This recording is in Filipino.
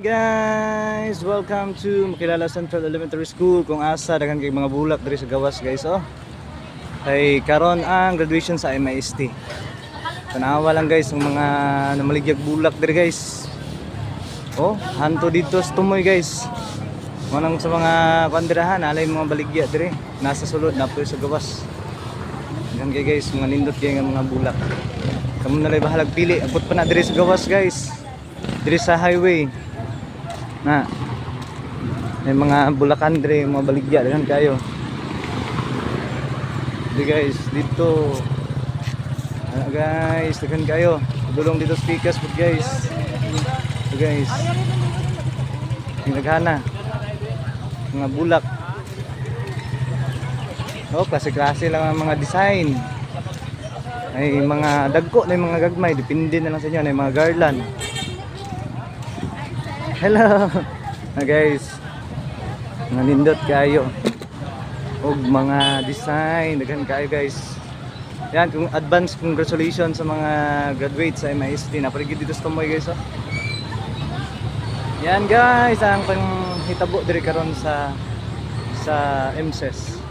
Guys, welcome to Makilala Central Elementary School. Kung asa daghang kay mga bulak diri sa gawas, guys. Ay karon ang graduation sa MIST. Tanawa lang guys ang mga namaligyag bulak diri, guys. Hanto dito sa tumoy, guys. Manang sa mga kandirahan, alay mga baligya diri. Nasa sulod na po sa gawas. Daghang kay guys, mga nindot kay nga mga bulak. Kamo na lay bahalag pili. Abot pa na diri sa gawas, guys. Diri sa highway. Na may mga bulakan dre, mga baligya dagan kayo. Di guys, dito. Guys, dagan kayo. Dulong dito speakers po guys. So guys. Naghana. Mga bulak. Klase-klase lang ang mga design. Ay mga dagko na mga gagmay, depende na lang sa inyo, na mga garland. Hello guys, mga nindot kayo og mga design daghan kayo guys. Yan, kung advance congratulations sa mga graduates sa MIST na parigid dito sa tumoy guys. Yan guys, ang panghitabo diri karon sa MSES.